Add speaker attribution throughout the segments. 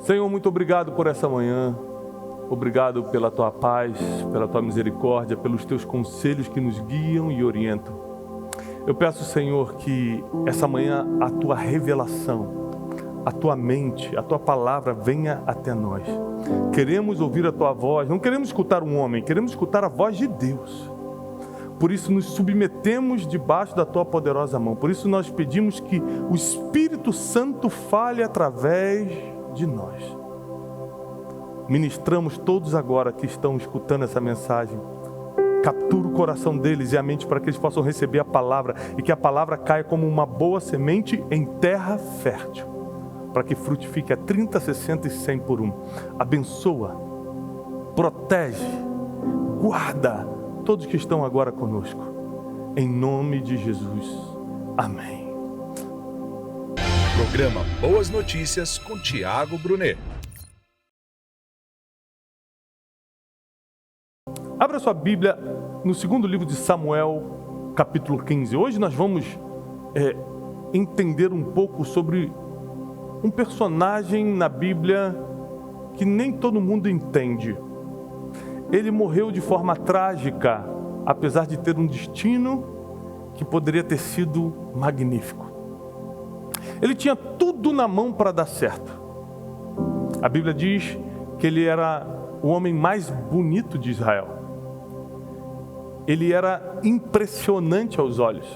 Speaker 1: Senhor, muito obrigado por essa manhã. Obrigado pela Tua paz, pela Tua misericórdia, pelos Teus conselhos que nos guiam e orientam. Eu peço, Senhor, que essa manhã a Tua revelação, a Tua mente, a Tua palavra venha até nós. Queremos ouvir a Tua voz, não queremos escutar um homem, queremos escutar a voz de Deus. Por isso nos submetemos debaixo da Tua poderosa mão. Por isso nós pedimos que o Espírito Santo fale através de nós. Ministramos todos agora que estão escutando essa mensagem. Captura o coração deles e a mente para que eles possam receber a palavra e que a palavra caia como uma boa semente em terra fértil, para que frutifique a 30, 60 e 100 por um. Abençoa, protege, guarda todos que estão agora conosco. Em nome de Jesus. Amém.
Speaker 2: Programa Boas Notícias com Tiago Brunet.
Speaker 1: Abra sua Bíblia no segundo livro de Samuel, capítulo 15. Hoje nós vamos entender um pouco sobre um personagem na Bíblia que nem todo mundo entende. Ele morreu de forma trágica, apesar de ter um destino que poderia ter sido magnífico. Ele tinha tudo na mão para dar certo. A Bíblia diz que ele era o homem mais bonito de Israel. Ele era impressionante aos olhos.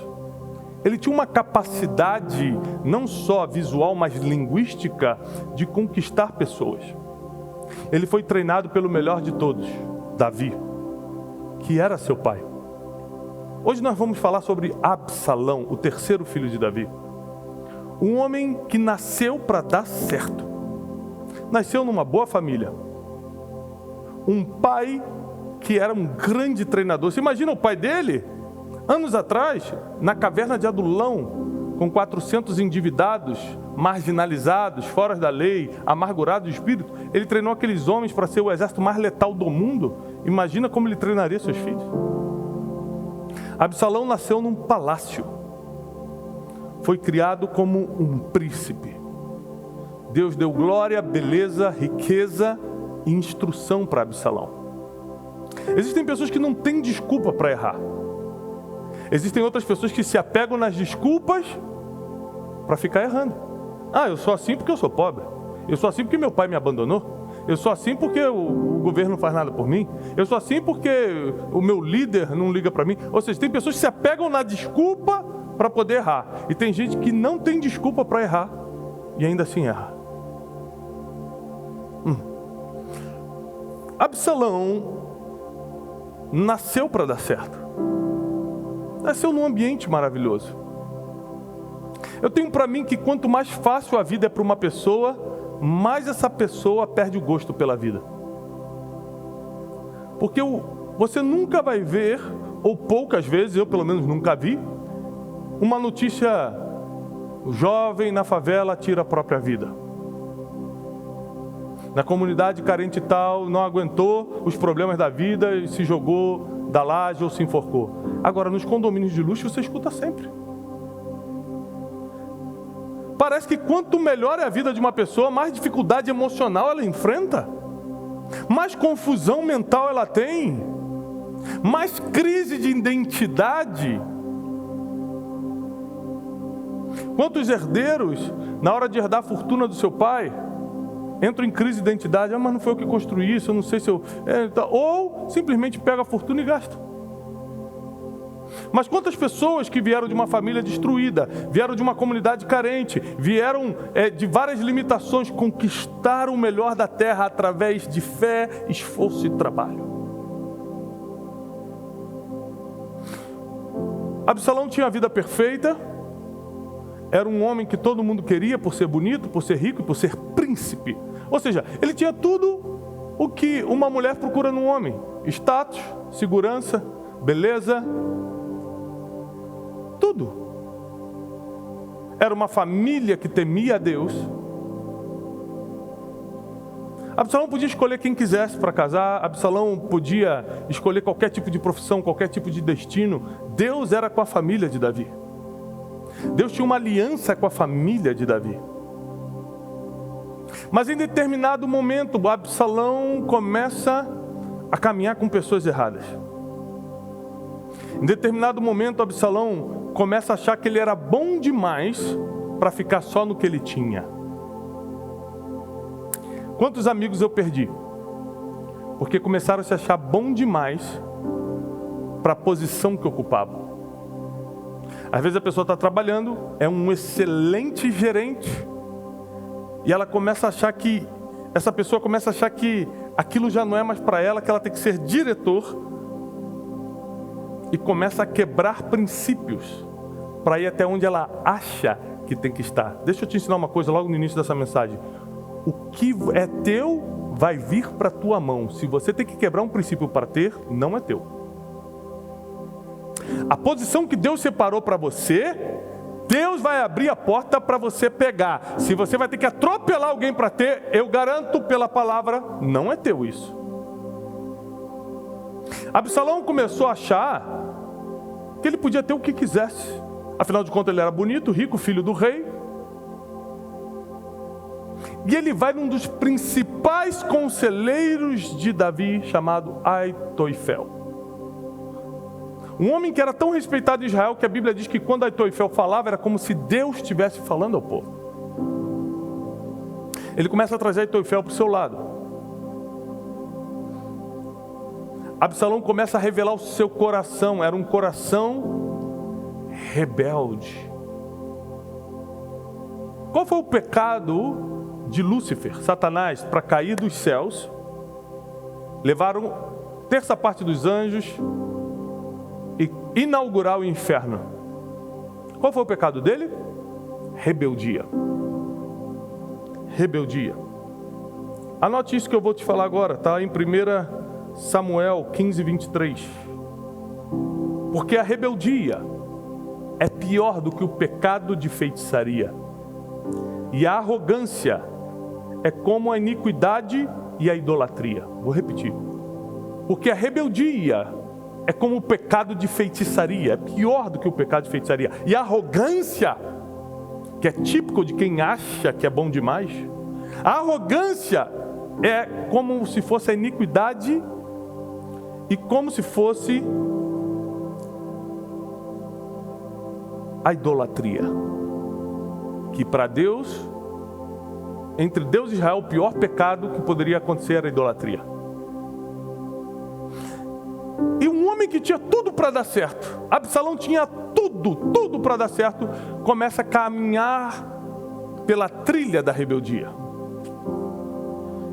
Speaker 1: Ele tinha uma capacidade, não só visual, mas linguística, de conquistar pessoas. Ele foi treinado pelo melhor de todos, Davi, que era seu pai. Hoje nós vamos falar sobre Absalão, o terceiro filho de Davi. Um homem que nasceu para dar certo. Nasceu numa boa família. Um pai que era um grande treinador. Você imagina o pai dele, anos atrás, na caverna de Adulão, com 400 endividados, marginalizados, fora da lei, amargurados de espírito. Ele treinou aqueles homens para ser o exército mais letal do mundo. Imagina como ele treinaria seus filhos. Absalão nasceu num palácio. Foi criado como um príncipe. Deus deu glória, beleza, riqueza e instrução para Absalão. Existem pessoas que não têm desculpa para errar. Existem outras pessoas que se apegam nas desculpas para ficar errando. Eu sou assim porque eu sou pobre. Eu sou assim porque meu pai me abandonou. Eu sou assim porque o governo não faz nada por mim. Eu sou assim porque o meu líder não liga para mim. Ou seja, tem pessoas que se apegam na desculpa para poder errar. E tem gente que não tem desculpa para errar e ainda assim erra. Absalão nasceu para dar certo. Nasceu num ambiente maravilhoso. Eu tenho para mim que quanto mais fácil a vida é para uma pessoa, mais essa pessoa perde o gosto pela vida. Porque você nunca vai ver, ou poucas vezes, eu pelo menos nunca vi, uma notícia: o jovem na favela tira a própria vida. Na comunidade carente tal, não aguentou os problemas da vida e se jogou da laje ou se enforcou. Agora, nos condomínios de luxo, você escuta sempre. Parece que quanto melhor é a vida de uma pessoa, mais dificuldade emocional ela enfrenta, mais confusão mental ela tem, mais crise de identidade. Quantos herdeiros, na hora de herdar a fortuna do seu pai, entram em crise de identidade: mas não foi eu que construí isso, eu não sei se eu... Ou simplesmente pega a fortuna e gasta. Mas quantas pessoas que vieram de uma família destruída, vieram de uma comunidade carente, vieram de várias limitações, conquistaram o melhor da terra através de fé, esforço e trabalho. Absalão tinha a vida perfeita, era um homem que todo mundo queria por ser bonito, por ser rico e por ser príncipe. Ou seja, ele tinha tudo o que uma mulher procura num homem: status, segurança, beleza, tudo. Era uma família que temia a Deus. Absalão podia escolher quem quisesse para casar. Absalão podia escolher qualquer tipo de profissão, qualquer tipo de destino. Deus era com a família de Davi. Deus tinha uma aliança com a família de Davi. Mas em determinado momento, Absalão começa a caminhar com pessoas erradas. Em determinado momento, Absalão começa a achar que ele era bom demais para ficar só no que ele tinha. Quantos amigos eu perdi? Porque começaram a se achar bom demais para a posição que ocupavam. Às vezes a pessoa está trabalhando, é um excelente gerente, e ela começa a achar que, essa pessoa começa a achar que aquilo já não é mais para ela, que ela tem que ser diretor, e começa a quebrar princípios para ir até onde ela acha que tem que estar. Deixa eu te ensinar uma coisa logo no início dessa mensagem. O que é teu vai vir para a tua mão. Se você tem que quebrar um princípio para ter, não é teu. A posição que Deus separou para você, Deus vai abrir a porta para você pegar. Se você vai ter que atropelar alguém para ter, eu garanto pela palavra, não é teu isso. Absalão começou a achar que ele podia ter o que quisesse. Afinal de contas, ele era bonito, rico, filho do rei. E ele vai num dos principais conselheiros de Davi, chamado Aitoifel. Um homem que era tão respeitado em Israel que a Bíblia diz que quando Aitoifel falava, era como se Deus estivesse falando ao povo. Ele começa a trazer Aitoifel para o seu lado. Absalão começa a revelar o seu coração. Era um coração rebelde. Qual foi o pecado de Lúcifer, Satanás, para cair dos céus? Levaram terça parte dos anjos e inaugurar o inferno. Qual foi o pecado dele? Rebeldia. Rebeldia. Anote isso que eu vou te falar agora, está em 1 Samuel 15, 23. Porque a rebeldia é pior do que o pecado de feitiçaria. E a arrogância é como a iniquidade e a idolatria. Vou repetir. Porque a rebeldia é como o pecado de feitiçaria. É pior do que o pecado de feitiçaria. E a arrogância, que é típico de quem acha que é bom demais. A arrogância é como se fosse a iniquidade e como se fosse a idolatria. Que para Deus, entre Deus e Israel, o pior pecado que poderia acontecer era a idolatria. E um homem que tinha tudo para dar certo, Absalão tinha tudo para dar certo, começa a caminhar pela trilha da rebeldia.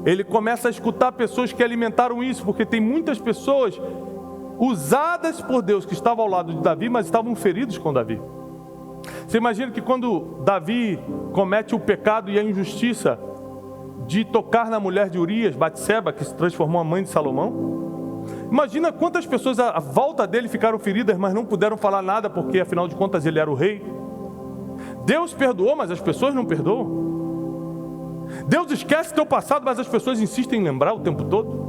Speaker 1: Ele começa a escutar pessoas que alimentaram isso, porque tem muitas pessoas usadas por Deus que estavam ao lado de Davi, mas estavam feridos com Davi. Você imagina que quando Davi comete o pecado e a injustiça de tocar na mulher de Urias, Batseba, que se transformou em mãe de Salomão? Imagina quantas pessoas à volta dele ficaram feridas, mas não puderam falar nada, porque afinal de contas ele era o rei. Deus perdoou, mas as pessoas não perdoam. Deus esquece teu passado, mas as pessoas insistem em lembrar o tempo todo.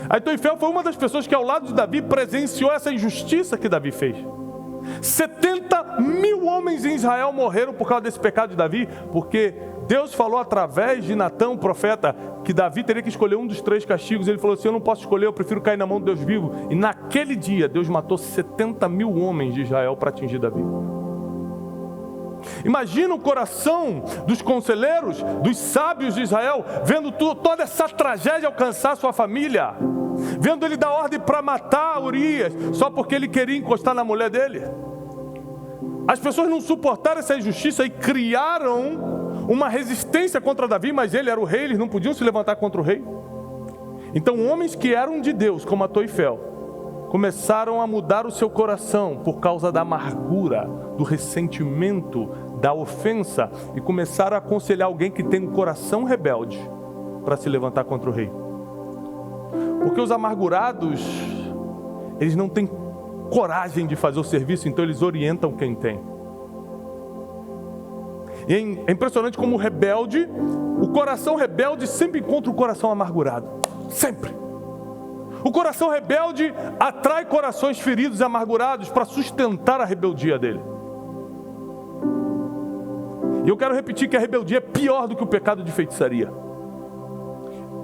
Speaker 1: Aitoifel foi uma das pessoas que ao lado de Davi presenciou essa injustiça que Davi fez. 70.000 homens em Israel morreram por causa desse pecado de Davi, porque Deus falou através de Natã, o profeta, que Davi teria que escolher um dos 3 castigos. Ele falou assim: eu não posso escolher, eu prefiro cair na mão de Deus vivo. E naquele dia Deus matou 70.000 homens de Israel para atingir Davi. Imagina o coração dos conselheiros, dos sábios de Israel, vendo toda essa tragédia alcançar sua família, vendo ele dar ordem para matar Urias, só porque ele queria encostar na mulher dele. As pessoas não suportaram essa injustiça e criaram uma resistência contra Davi, mas ele era o rei, eles não podiam se levantar contra o rei. Então homens que eram de Deus, como Aitoifel, começaram a mudar o seu coração por causa da amargura, do ressentimento, da ofensa, e começaram a aconselhar alguém que tem um coração rebelde para se levantar contra o rei. Porque os amargurados, eles não têm coragem de fazer o serviço, então eles orientam quem tem. E é impressionante como o rebelde, o coração rebelde sempre encontra o coração amargurado. Sempre. O coração rebelde atrai corações feridos e amargurados para sustentar a rebeldia dele. E eu quero repetir que a rebeldia é pior do que o pecado de feitiçaria.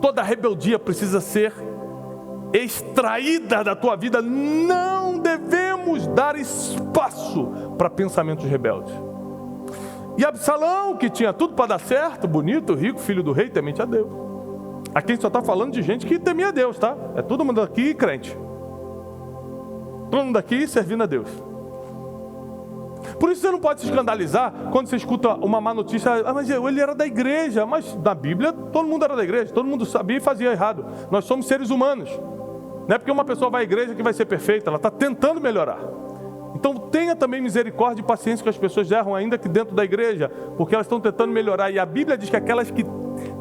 Speaker 1: Toda rebeldia precisa ser extraída da tua vida. Não devemos dar espaço para pensamentos rebeldes. E Absalão, que tinha tudo para dar certo, bonito, rico, filho do rei, temente a Deus. Aqui a gente só está falando de gente que temia a Deus, tá? É todo mundo aqui crente. Todo mundo aqui servindo a Deus. Por isso você não pode se escandalizar quando você escuta uma má notícia. Ah, mas ele era da igreja. Mas na Bíblia todo mundo era da igreja. Todo mundo sabia e fazia errado. Nós somos seres humanos. Não é porque uma pessoa vai à igreja que vai ser perfeita. Ela está tentando melhorar. Então tenha também misericórdia e paciência que as pessoas erram ainda que dentro da igreja, porque elas estão tentando melhorar. E a Bíblia diz que aquelas que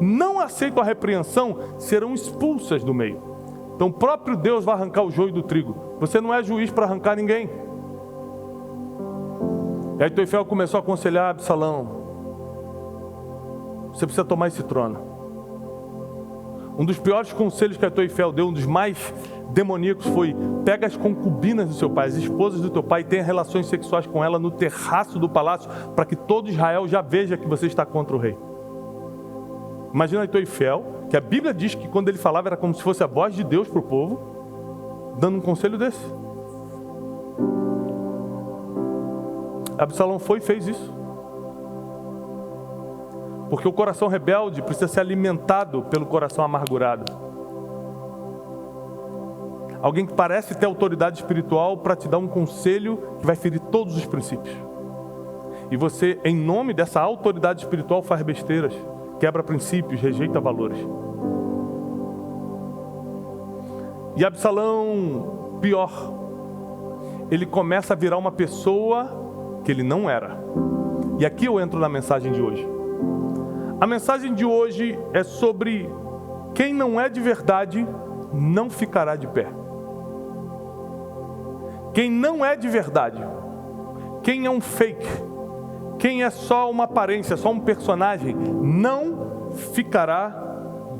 Speaker 1: não aceitam a repreensão serão expulsas do meio. Então o próprio Deus vai arrancar o joio do trigo. Você não é juiz para arrancar ninguém. E aí Ahitofeles começou a aconselhar Absalão: você precisa tomar esse trono. Um dos piores conselhos que Ahitofeles deu, um dos mais demoníacos, foi: pega as concubinas do seu pai, as esposas do teu pai, e tenha relações sexuais com ela no terraço do palácio, para que todo Israel já veja que você está contra o rei. Imagina Ahitofeles, que a Bíblia diz que quando ele falava era como se fosse a voz de Deus para o povo, dando um conselho desse. Absalão foi e fez isso. Porque o coração rebelde precisa ser alimentado pelo coração amargurado. Alguém que parece ter autoridade espiritual para te dar um conselho que vai ferir todos os princípios. E você, em nome dessa autoridade espiritual, faz besteiras, quebra princípios, rejeita valores. E Absalão, pior, ele começa a virar uma pessoa que ele não era. E aqui eu entro na mensagem de hoje. A mensagem de hoje é sobre quem não é de verdade não ficará de pé. Quem não é de verdade, quem é um fake, quem é só uma aparência, só um personagem, não ficará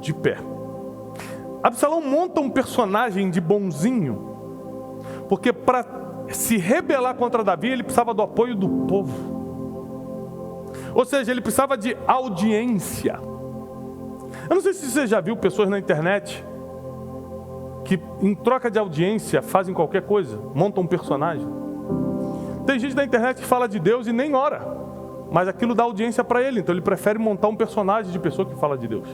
Speaker 1: de pé. Absalão monta um personagem de bonzinho, porque para se rebelar contra Davi, ele precisava do apoio do povo. Ou seja, ele precisava de audiência. Eu não sei se você já viu pessoas na internet que em troca de audiência fazem qualquer coisa, montam um personagem. Tem gente na internet que fala de Deus e nem ora, mas aquilo dá audiência para ele, então ele prefere montar um personagem de pessoa que fala de Deus.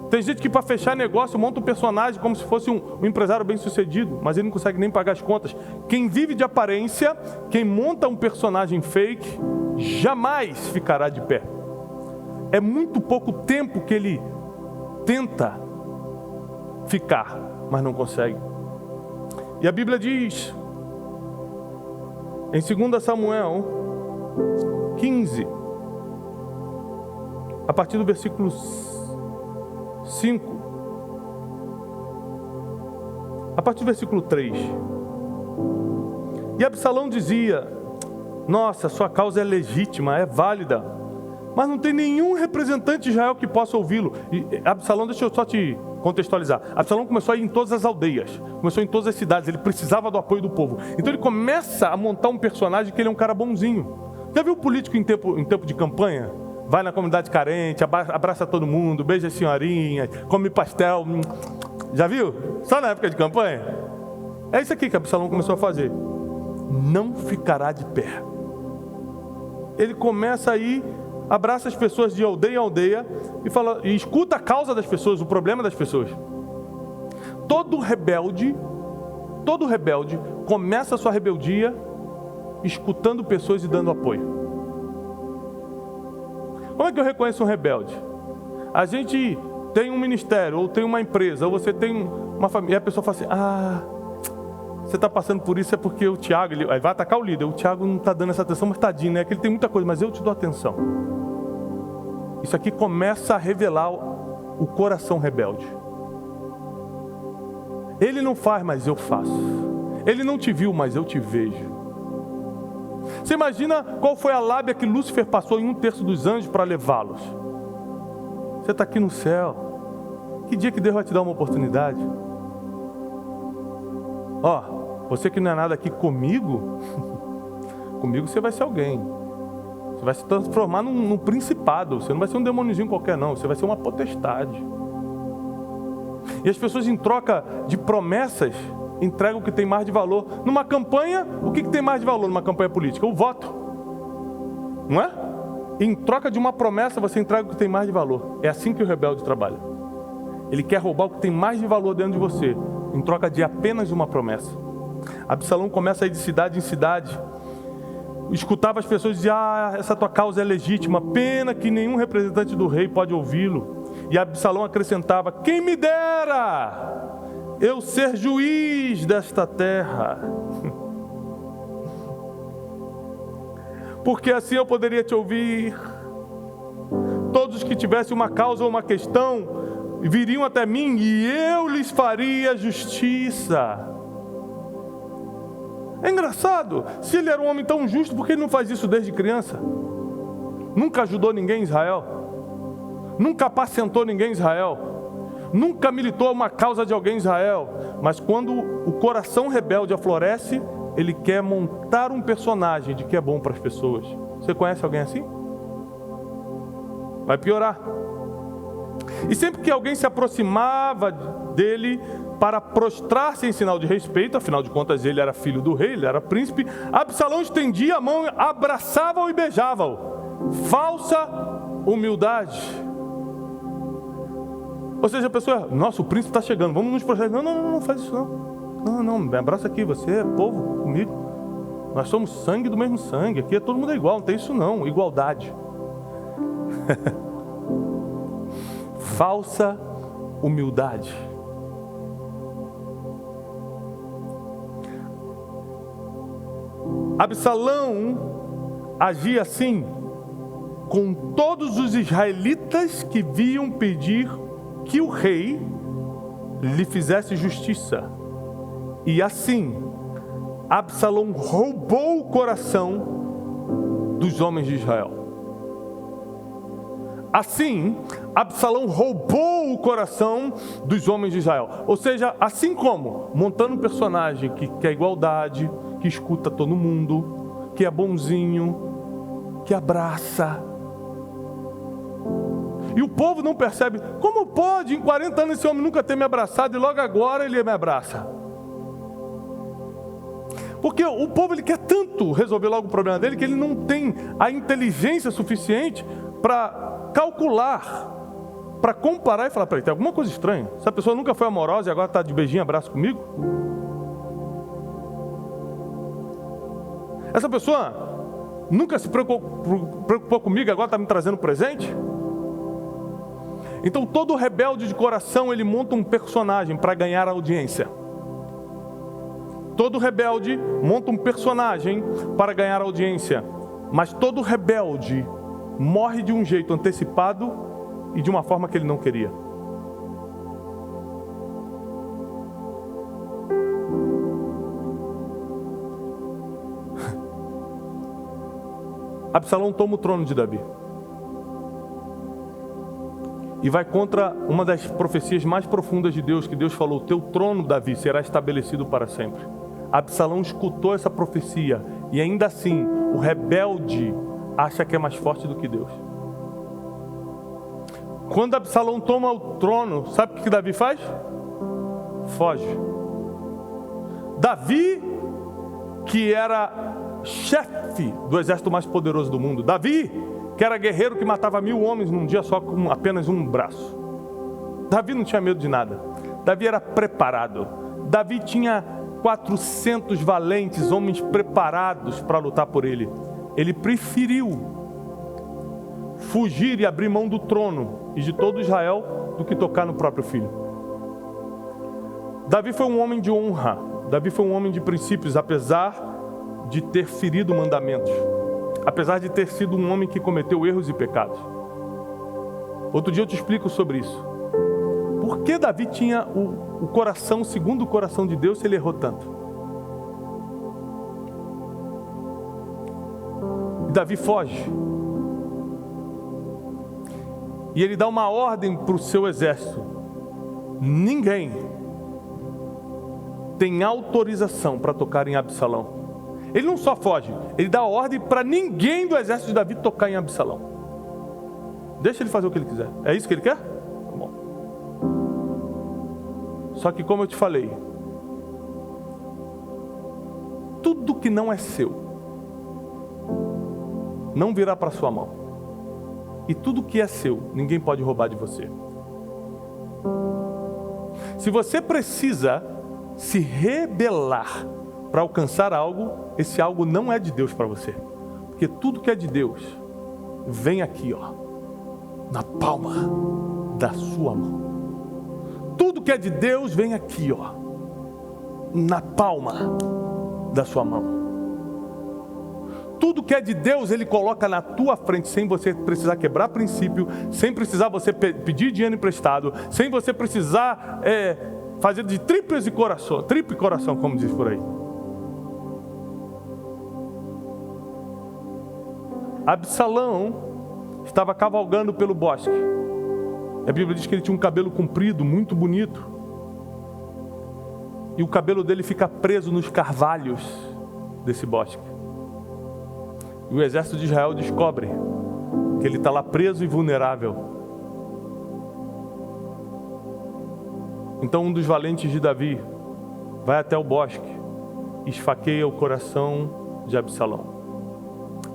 Speaker 1: Tem gente que para fechar negócio monta um personagem como se fosse um empresário bem sucedido, mas ele não consegue nem pagar as contas. Quem vive de aparência, quem monta um personagem fake, jamais ficará de pé. É muito pouco tempo que ele tenta ficar, mas não consegue. E a Bíblia diz, em 2 Samuel 15, a partir do versículo 5, a partir do versículo 3, e Absalão dizia: nossa, sua causa é legítima, é válida, mas não tem nenhum representante de Israel que possa ouvi-lo. E Absalão, deixa eu só te contextualizar, Absalão começou a ir em todas as aldeias, começou em todas as cidades, ele precisava do apoio do povo, então ele começa a montar um personagem que ele é um cara bonzinho. Já viu o político em tempo de campanha? Vai na comunidade carente, abraça todo mundo, beija as senhorinhas, come pastel. Já viu? Só na época de campanha. É isso aqui que Absalão começou a fazer. Não ficará de pé. Ele começa a ir, abraça as pessoas de aldeia em aldeia e escuta a causa das pessoas, o problema das pessoas. Todo rebelde começa a sua rebeldia escutando pessoas e dando apoio. Como é que eu reconheço um rebelde? A gente tem um ministério, ou tem uma empresa, ou você tem uma família, e a pessoa fala assim: você está passando por isso é porque o Tiago, ele vai atacar o líder, o Tiago não está dando essa atenção, mas tadinho, né? Que ele tem muita coisa, mas eu te dou atenção. Isso aqui começa a revelar o coração rebelde. Ele não faz, mas eu faço. Ele não te viu, mas eu te vejo. Você imagina qual foi a lábia que Lúcifer passou em 1/3 dos anjos para levá-los? Você está aqui no céu. Que dia que Deus vai te dar uma oportunidade? Você que não é nada aqui comigo, comigo você vai ser alguém. Você vai se transformar num principado. Você não vai ser um demôniozinho qualquer, não. Você vai ser uma potestade. E as pessoas, em troca de promessas, entregam o que tem mais de valor. Numa campanha, o que tem mais de valor numa campanha política? O voto. Não é? Em troca de uma promessa, você entrega o que tem mais de valor. É assim que o rebelde trabalha. Ele quer roubar o que tem mais de valor dentro de você, em troca de apenas uma promessa. Absalão começa a ir de cidade em cidade. Escutava as pessoas dizer: essa tua causa é legítima, pena que nenhum representante do rei pode ouvi-lo. E Absalão acrescentava: quem me dera eu ser juiz desta terra, porque assim eu poderia te ouvir. Todos que tivessem uma causa ou uma questão viriam até mim e eu lhes faria justiça. É engraçado, se ele era um homem tão justo, por que ele não faz isso desde criança? Nunca ajudou ninguém em Israel, nunca apacentou ninguém em Israel, nunca militou uma causa de alguém em Israel. Mas quando o coração rebelde aflorece, ele quer montar um personagem de que é bom para as pessoas. Você conhece alguém assim? Vai piorar. E sempre que alguém se aproximava dele para prostrar-se em sinal de respeito, afinal de contas ele era filho do rei, ele era príncipe, Absalão estendia a mão, abraçava-o e beijava-o. Falsa humildade. Ou seja, a pessoa: nossa, o príncipe está chegando, vamos nos prostrar. Não faz isso não. Não, me abraça aqui, você é povo comigo. Nós somos sangue do mesmo sangue, aqui todo mundo é igual, não tem isso não, igualdade. Falsa humildade. Absalão agia assim com todos os israelitas que vinham pedir que o rei lhe fizesse justiça. E assim, Absalão roubou o coração dos homens de Israel. Assim, Absalão roubou o coração dos homens de Israel. Ou seja, assim como montando um personagem que quer igualdade, que escuta todo mundo, que é bonzinho, que abraça. E o povo não percebe. Como pode em 40 anos esse homem nunca ter me abraçado e logo agora ele me abraça? Porque o povo, ele quer tanto resolver logo o problema dele, que ele não tem a inteligência suficiente para calcular, para comparar e falar: peraí, tem alguma coisa estranha. Essa pessoa nunca foi amorosa e agora está de beijinho e abraço comigo? Essa pessoa nunca se preocupou comigo e agora está me trazendo presente? Então todo rebelde de coração, ele monta um personagem para ganhar audiência. Todo rebelde monta um personagem para ganhar audiência. Mas todo rebelde morre de um jeito antecipado e de uma forma que ele não queria. Absalão toma o trono de Davi e vai contra uma das profecias mais profundas de Deus, que Deus falou: teu trono, Davi, será estabelecido para sempre. Absalão escutou essa profecia e ainda assim o rebelde acha que é mais forte do que Deus. Quando Absalão toma o trono, sabe o que Davi faz? Foge. Davi, que era chefe do exército mais poderoso do mundo. Davi, que era guerreiro que matava 1000 homens num dia só com apenas um braço. Davi não tinha medo de nada. Davi era preparado. Davi tinha 400 valentes, homens preparados para lutar por ele. Ele preferiu fugir e abrir mão do trono e de todo Israel do que tocar no próprio filho. Davi foi um homem de honra. Davi foi um homem de princípios, apesar de ter ferido mandamentos, apesar de ter sido um homem que cometeu erros e pecados. Outro dia eu te explico sobre isso. Por que Davi tinha o coração segundo o coração de Deus se ele errou tanto? E Davi foge. E ele dá uma ordem para o seu exército: ninguém tem autorização para tocar em Absalão. Ele não só foge, ele dá ordem para ninguém do exército de Davi tocar em Absalão. Deixa ele fazer o que ele quiser. É isso que ele quer? Bom. Só que, como eu te falei, tudo que não é seu não virá para sua mão. E tudo que é seu, ninguém pode roubar de você. Se você precisa se rebelar para alcançar algo, esse algo não é de Deus para você. Porque tudo que é de Deus vem aqui, ó, na palma da sua mão. Tudo que é de Deus vem aqui, ó, na palma da sua mão. Tudo que é de Deus, Ele coloca na tua frente, sem você precisar quebrar princípio, sem precisar você pedir dinheiro emprestado, sem você precisar fazer de tríplice coração, como diz por aí. Absalão estava cavalgando pelo bosque. A Bíblia diz que ele tinha um cabelo comprido, muito bonito. E o cabelo dele fica preso nos carvalhos desse bosque. E o exército de Israel descobre que ele está lá preso e vulnerável. Então um dos valentes de Davi vai até o bosque e esfaqueia o coração de Absalão.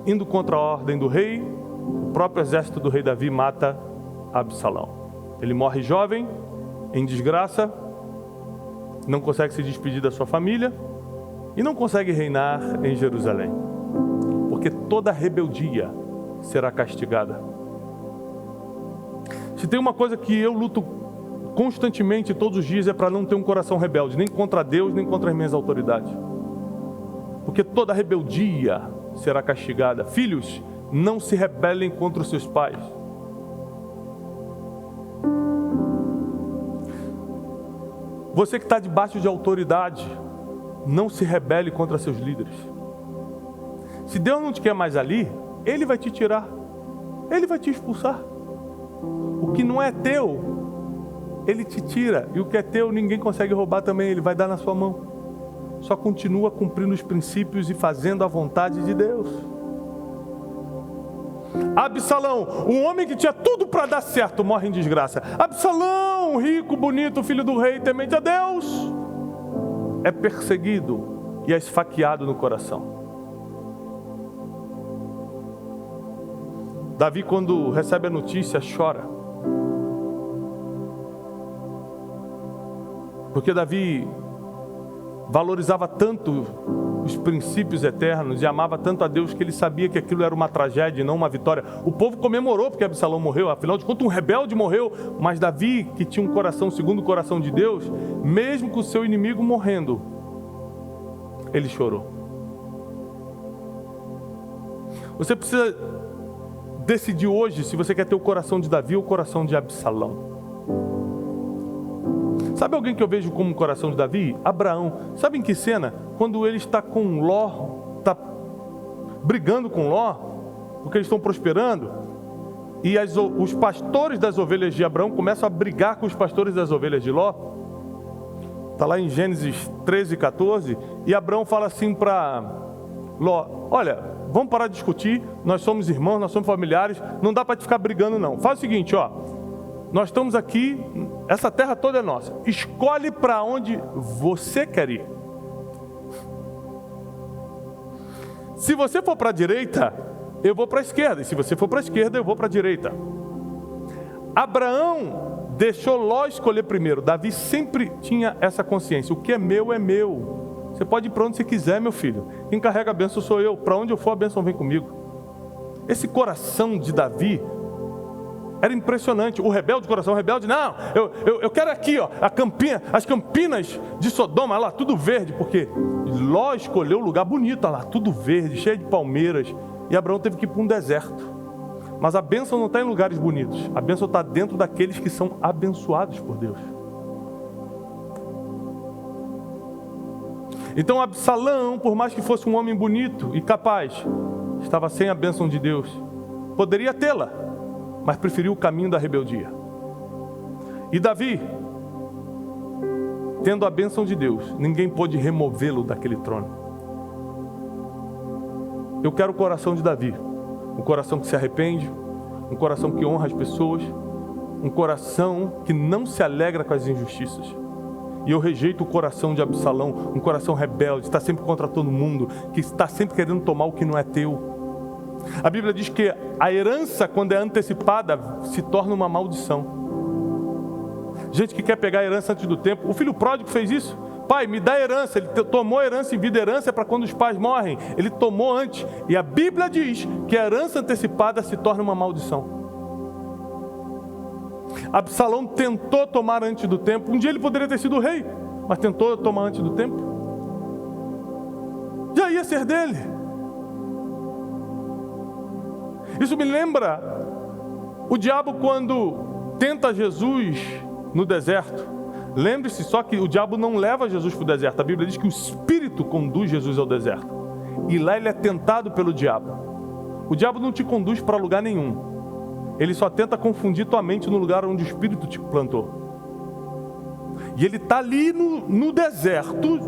Speaker 1: Indo contra a ordem do rei, o próprio exército do rei Davi mata Absalão. Ele morre jovem, em desgraça, não consegue se despedir da sua família e não consegue reinar em Jerusalém. Porque toda rebeldia será castigada. Se tem uma coisa que eu luto constantemente, todos os dias, é para não ter um coração rebelde, nem contra Deus, nem contra as minhas autoridades. Porque toda rebeldia será castigada. Filhos, não se rebelem contra os seus pais. Você que está debaixo de autoridade, não se rebele contra seus líderes. Se Deus não te quer mais ali, Ele vai te tirar, Ele vai te expulsar. O que não é teu, Ele te tira. E o que é teu, ninguém consegue roubar também, Ele vai dar na sua mão. Só continua cumprindo os princípios e fazendo a vontade de Deus. Absalão, um homem que tinha tudo para dar certo, morre em desgraça. Absalão, rico, bonito, filho do rei, temente a Deus, é perseguido e é esfaqueado no coração. Davi, quando recebe a notícia, chora. Porque Davi valorizava tanto os princípios eternos e amava tanto a Deus que ele sabia que aquilo era uma tragédia e não uma vitória. O povo comemorou porque Absalão morreu, afinal de contas um rebelde morreu, mas Davi, que tinha um coração segundo o coração de Deus, mesmo com o seu inimigo morrendo, ele chorou. Você precisa decidir hoje se você quer ter o coração de Davi ou o coração de Absalão. Sabe alguém que eu vejo como o coração de Davi? Abraão. Sabe em que cena? Quando ele está com Ló, está brigando com Ló, porque eles estão prosperando, e os pastores das ovelhas de Abraão começam a brigar com os pastores das ovelhas de Ló. Está lá em Gênesis 13, 14, e Abraão fala assim para Ló: olha, vamos parar de discutir, nós somos irmãos, nós somos familiares, não dá para te ficar brigando não. Faz o seguinte, ó, nós estamos aqui, essa terra toda é nossa, escolhe para onde você quer ir. Se você for para a direita, eu vou para a esquerda, e se você for para a esquerda, eu vou para a direita. Abraão deixou Ló escolher primeiro. Davi sempre tinha essa consciência: o que é meu é meu. Você pode ir para onde você quiser, meu filho. Quem carrega a bênção sou eu. Para onde eu for, a bênção vem comigo. Esse coração de Davi era impressionante. O rebelde, coração rebelde, não, eu quero aqui, ó, as campinas de Sodoma, lá, tudo verde, porque Ló escolheu um lugar bonito, lá, tudo verde, cheio de palmeiras, e Abraão teve que ir para um deserto. Mas a bênção não está em lugares bonitos, a bênção está dentro daqueles que são abençoados por Deus. Então Absalão, por mais que fosse um homem bonito e capaz, estava sem a bênção de Deus. Poderia tê-la, mas preferiu o caminho da rebeldia. E Davi, tendo a bênção de Deus, ninguém pôde removê-lo daquele trono. Eu quero o coração de Davi, um coração que se arrepende, um coração que honra as pessoas, um coração que não se alegra com as injustiças. E eu rejeito o coração de Absalão, um coração rebelde, está sempre contra todo mundo, que está sempre querendo tomar o que não é teu. A Bíblia diz que a herança, quando é antecipada, se torna uma maldição. Gente que quer pegar a herança antes do tempo. O filho pródigo fez isso. Pai, me dá herança. Ele tomou a herança em vida. Herança é para quando os pais morrem. Ele tomou antes. E a Bíblia diz que a herança antecipada se torna uma maldição. Absalão tentou tomar antes do tempo. Um dia ele poderia ter sido rei, mas tentou tomar antes do tempo. Já ia ser dele. Isso me lembra o diabo quando tenta Jesus no deserto. Lembre-se só que o diabo não leva Jesus para o deserto. A Bíblia diz que o Espírito conduz Jesus ao deserto. E lá ele é tentado pelo diabo. O diabo não te conduz para lugar nenhum. Ele só tenta confundir tua mente no lugar onde o Espírito te plantou. E ele está ali no deserto,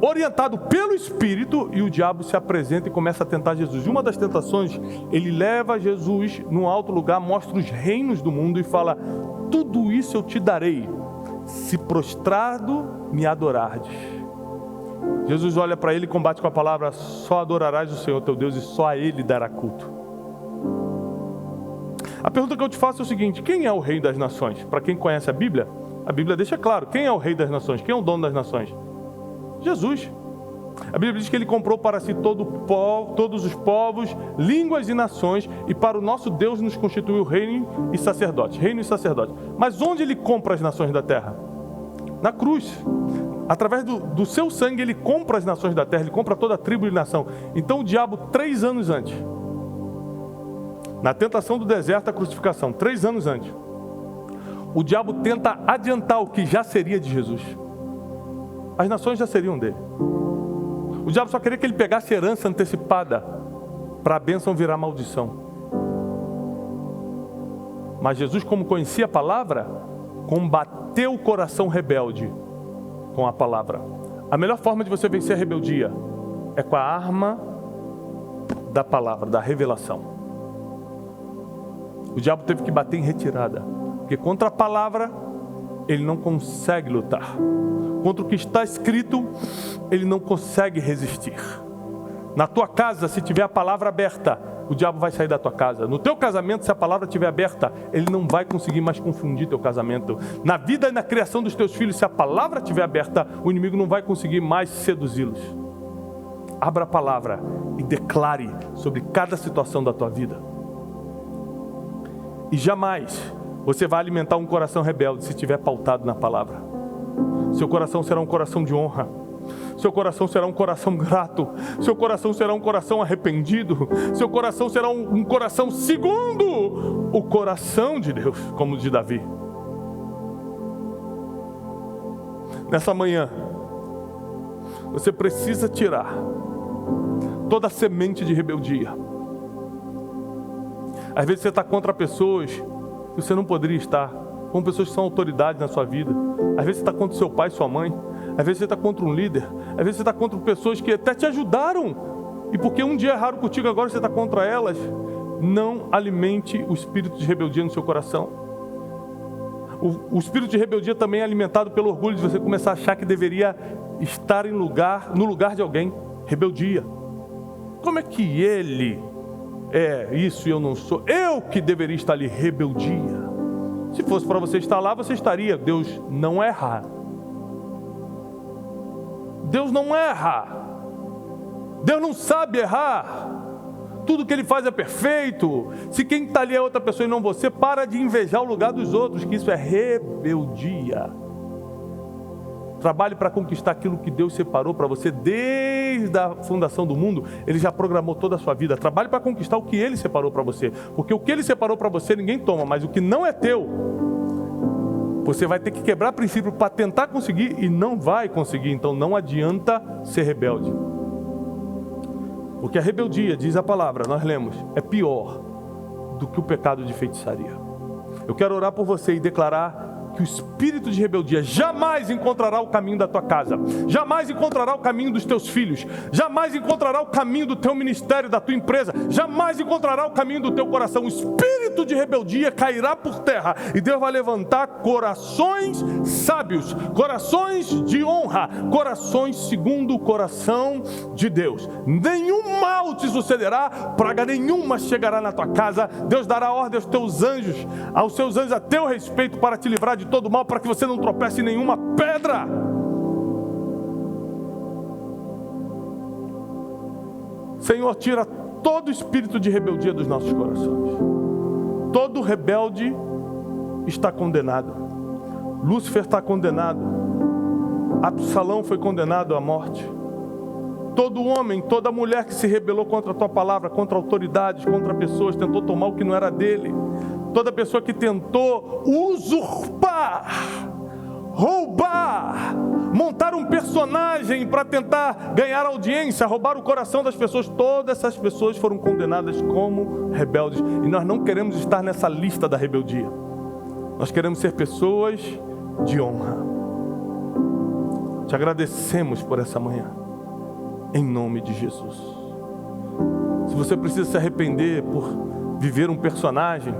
Speaker 1: orientado pelo Espírito, e o diabo se apresenta e começa a tentar Jesus. E uma das tentações, ele leva Jesus num alto lugar, mostra os reinos do mundo e fala: tudo isso eu te darei, se prostrado me adorardes. Jesus olha para ele e combate com a palavra: só adorarás o Senhor teu Deus e só a Ele dará culto. A pergunta que eu te faço é o seguinte: quem é o rei das nações? Para quem conhece a Bíblia deixa claro, quem é o rei das nações? Quem é o dono das nações? Jesus. A Bíblia diz que ele comprou para si todos os povos, línguas e nações, e para o nosso Deus nos constituiu reino e sacerdote. Mas onde ele compra as nações da terra? Na cruz. Através do seu sangue ele compra as nações da terra, ele compra toda a tribo e nação. Então o diabo, 3 anos antes, na tentação do deserto, a crucificação, 3 anos antes, o diabo tenta adiantar o que já seria de Jesus. As nações já seriam dele. O diabo só queria que ele pegasse herança antecipada para a bênção virar maldição. Mas Jesus, como conhecia a palavra, combateu o coração rebelde com a palavra. A melhor forma de você vencer a rebeldia é com a arma da palavra, da revelação. O diabo teve que bater em retirada, porque contra a palavra ele não consegue lutar. Contra o que está escrito, ele não consegue resistir. Na tua casa, se tiver a palavra aberta, o diabo vai sair da tua casa. No teu casamento, se a palavra estiver aberta, ele não vai conseguir mais confundir teu casamento. Na vida e na criação dos teus filhos, se a palavra estiver aberta, o inimigo não vai conseguir mais seduzi-los. Abra a palavra e declare sobre cada situação da tua vida. E jamais você vai alimentar um coração rebelde se estiver pautado na palavra. Seu coração será um coração de honra. Seu coração será um coração grato. Seu coração será um coração arrependido. Seu coração será um coração segundo o coração de Deus, como o de Davi. Nessa manhã, você precisa tirar toda a semente de rebeldia. Às vezes você está contra pessoas que você não poderia estar, com pessoas que são autoridades na sua vida. Às vezes você está contra seu pai, sua mãe. Às vezes você está contra um líder. Às vezes você está contra pessoas que até te ajudaram. E porque um dia erraram contigo, agora você está contra elas. Não alimente o espírito de rebeldia no seu coração. O espírito de rebeldia também é alimentado pelo orgulho de você começar a achar que deveria estar no lugar de alguém. Rebeldia. Como é que ele é isso e eu não sou? Eu que deveria estar ali. Rebeldia. Se fosse para você estar lá, você estaria. Deus não erra. Deus não erra. Deus não sabe errar. Tudo que Ele faz é perfeito. Se quem está ali é outra pessoa e não você, para de invejar o lugar dos outros, que isso é rebeldia. Trabalhe para conquistar aquilo que Deus separou para você desde a fundação do mundo. Ele já programou toda a sua vida. Trabalhe para conquistar o que Ele separou para você. Porque o que Ele separou para você ninguém toma, mas o que não é teu, você vai ter que quebrar princípio para tentar conseguir e não vai conseguir. Então não adianta ser rebelde. Porque a rebeldia, diz a palavra, nós lemos, é pior do que o pecado de feitiçaria. Eu quero orar por você e declarar que o espírito de rebeldia jamais encontrará o caminho da tua casa, jamais encontrará o caminho dos teus filhos, jamais encontrará o caminho do teu ministério, da tua empresa, jamais encontrará o caminho do teu coração. O espírito de rebeldia cairá por terra e Deus vai levantar corações sábios, corações de honra, corações segundo o coração de Deus. Nenhum mal te sucederá, praga nenhuma chegará na tua casa. Deus dará ordem aos seus anjos a teu respeito para te livrar de todo mal, para que você não tropece em nenhuma pedra. Senhor, tira todo espírito de rebeldia dos nossos corações. Todo rebelde está condenado. Lúcifer está condenado. Absalão foi condenado à morte. Todo homem, toda mulher que se rebelou contra a tua palavra, contra autoridades, contra pessoas, tentou tomar o que não era dele. Toda pessoa que tentou usurpar, roubar, montar um personagem para tentar ganhar audiência, roubar o coração das pessoas, todas essas pessoas foram condenadas como rebeldes. E nós não queremos estar nessa lista da rebeldia. Nós queremos ser pessoas de honra. Te agradecemos por essa manhã, em nome de Jesus. Se você precisa se arrepender por viver um personagem,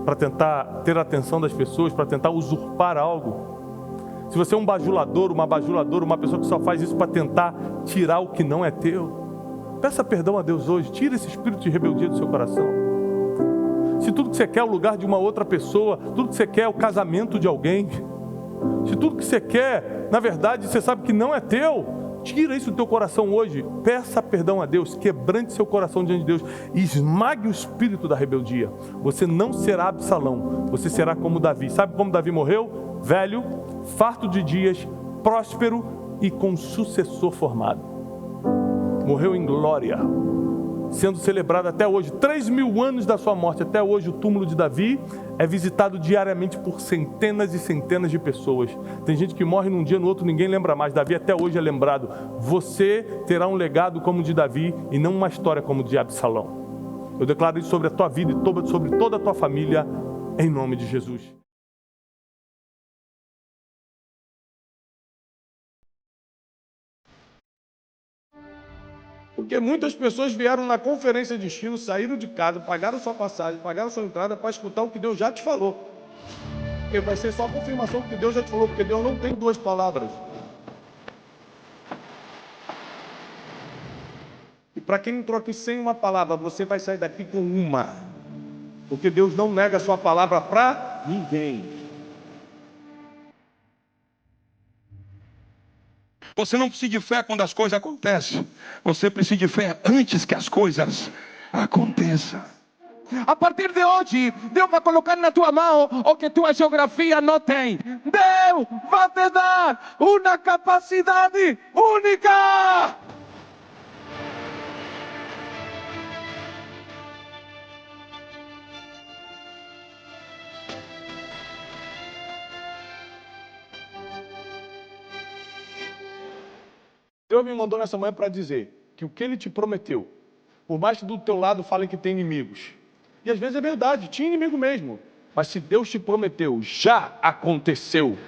Speaker 1: para tentar ter a atenção das pessoas, para tentar usurpar algo, se você é um bajulador, uma bajuladora, uma pessoa que só faz isso para tentar tirar o que não é teu, peça perdão a Deus hoje. Tira esse espírito de rebeldia do seu coração. Se tudo que você quer é o lugar de uma outra pessoa, tudo que você quer é o casamento de alguém, se tudo que você quer, na verdade, você sabe que não é teu, tira isso do teu coração hoje. Peça perdão a Deus, quebrante seu coração diante de Deus e esmague o espírito da rebeldia. Você não será Absalão, você será como Davi. Sabe como Davi morreu? Velho, farto de dias, próspero e com sucessor formado. Morreu em glória, sendo celebrado até hoje. 3.000 anos da sua morte, até hoje o túmulo de Davi é visitado diariamente por centenas e centenas de pessoas. Tem gente que morre num dia, no outro ninguém lembra mais. Davi até hoje é lembrado. Você terá um legado como o de Davi e não uma história como o de Absalão. Eu declaro isso sobre a tua vida e sobre toda a tua família, em nome de Jesus. Porque muitas pessoas vieram na conferência de destino, saíram de casa, pagaram sua passagem, pagaram sua entrada para escutar o que Deus já te falou. Porque vai ser só a confirmação do que Deus já te falou, porque Deus não tem duas palavras. E para quem entrou aqui sem uma palavra, você vai sair daqui com uma. Porque Deus não nega a sua palavra para ninguém.
Speaker 3: Você não precisa de fé quando as coisas acontecem. Você precisa de fé antes que as coisas aconteçam.
Speaker 4: A partir de hoje, Deus vai colocar na tua mão o que tua geografia não tem. Deus vai te dar uma capacidade única.
Speaker 1: Deus me mandou nessa manhã para dizer que o que Ele te prometeu, por mais que do teu lado falem que tem inimigos, e às vezes é verdade, tinha inimigo mesmo, mas se Deus te prometeu, já aconteceu.